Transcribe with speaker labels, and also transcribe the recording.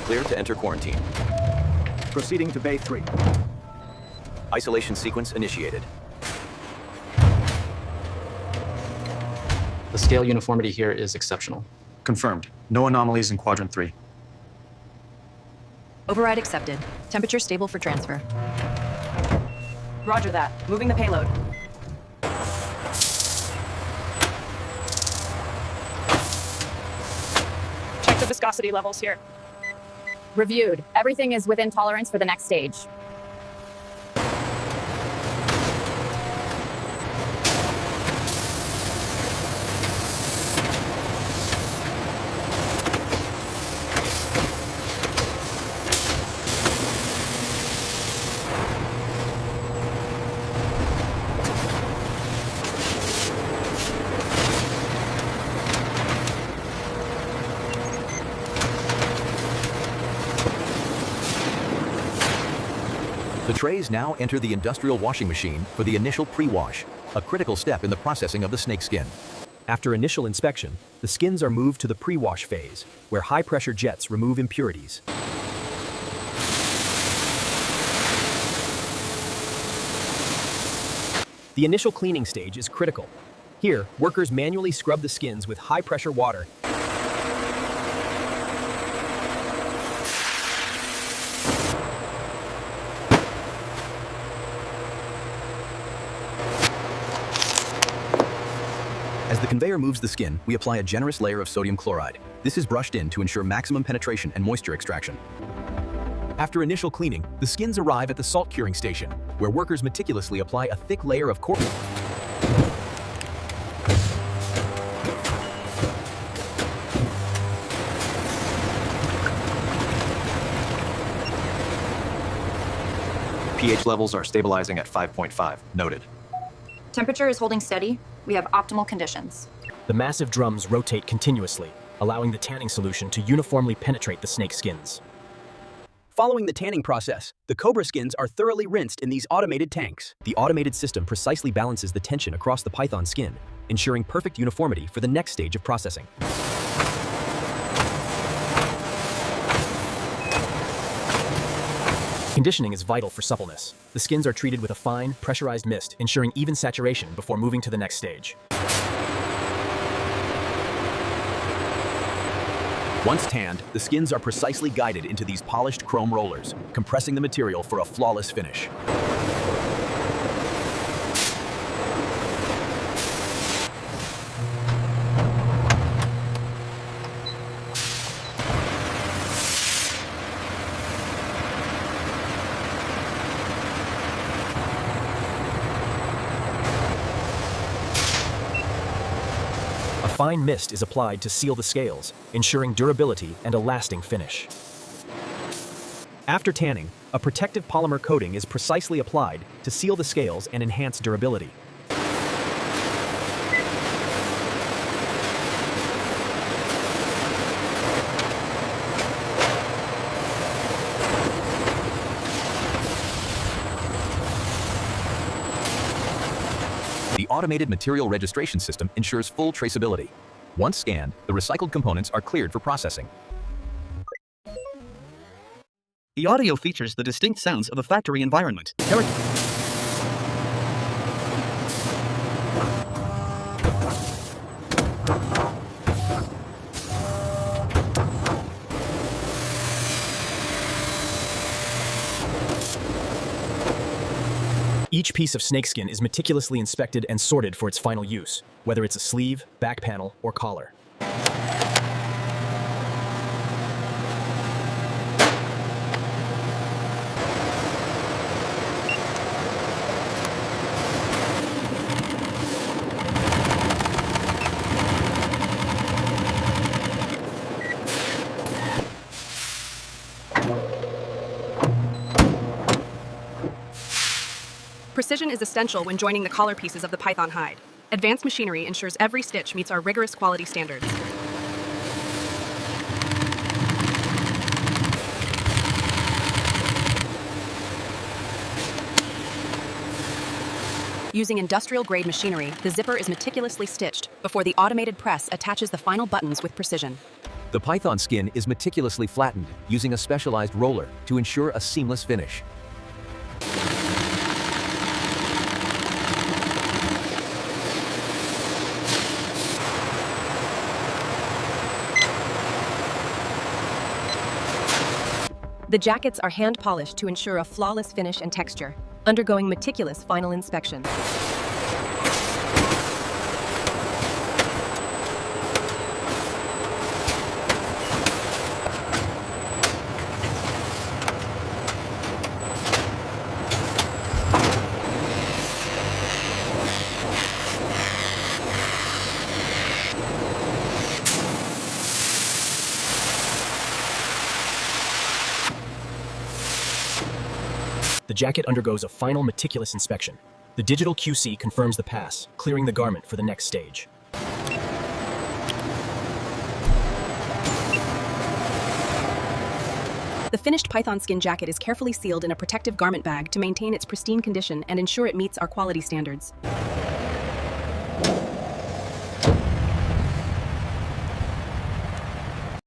Speaker 1: Clear to enter quarantine.
Speaker 2: Proceeding to Bay 3.
Speaker 1: Isolation sequence initiated.
Speaker 3: The scale uniformity here is exceptional.
Speaker 4: Confirmed. No anomalies in Quadrant 3.
Speaker 5: Override accepted. Temperature stable for transfer.
Speaker 6: Roger that. Moving the payload. Check the viscosity levels here.
Speaker 7: Reviewed. Everything is within tolerance for the next stage.
Speaker 1: The trays now enter the industrial washing machine for the initial pre-wash, a critical step in the processing of the snake skin. After initial inspection, the skins are moved to the pre-wash phase, where high-pressure jets remove impurities. The initial cleaning stage is critical. Here, workers manually scrub the skins with high-pressure water. As the conveyor moves the skin, we apply a generous layer of sodium chloride. This is brushed in to ensure maximum penetration and moisture extraction. After initial cleaning, the skins arrive at the salt curing station, where workers meticulously apply a thick layer of
Speaker 2: pH levels are stabilizing at 5.5. Noted.
Speaker 5: Temperature is holding steady. We have optimal conditions.
Speaker 8: The massive drums rotate continuously, allowing the tanning solution to uniformly penetrate the snake skins.
Speaker 1: Following the tanning process, the cobra skins are thoroughly rinsed in these automated tanks. The automated system precisely balances the tension across the python skin, ensuring perfect uniformity for the next stage of processing.
Speaker 8: Conditioning is vital for suppleness. The skins are treated with a fine, pressurized mist, ensuring even saturation before moving to the next stage.
Speaker 1: Once tanned, the skins are precisely guided into these polished chrome rollers, compressing the material for a flawless finish.
Speaker 8: A fine mist is applied to seal the scales, ensuring durability and a lasting finish.
Speaker 1: After tanning, a protective polymer coating is precisely applied to seal the scales and enhance durability. The automated material registration system ensures full traceability. Once scanned, the recycled components are cleared for processing.
Speaker 9: The audio features the distinct sounds of a factory environment.
Speaker 8: Each piece of snakeskin is meticulously inspected and sorted for its final use, whether it's a sleeve, back panel, or collar.
Speaker 6: Precision is essential when joining the collar pieces of the python hide. Advanced machinery ensures every stitch meets our rigorous quality standards. Using industrial-grade machinery, the zipper is meticulously stitched before the automated press attaches the final buttons with precision.
Speaker 1: The python skin is meticulously flattened using a specialized roller to ensure a seamless finish.
Speaker 6: The jackets are hand-polished to ensure a flawless finish and texture, undergoing meticulous final inspection.
Speaker 8: The jacket undergoes a final meticulous inspection. The digital QC confirms the pass, clearing the garment for the next stage.
Speaker 6: The finished python skin jacket is carefully sealed in a protective garment bag to maintain its pristine condition and ensure it meets our quality standards.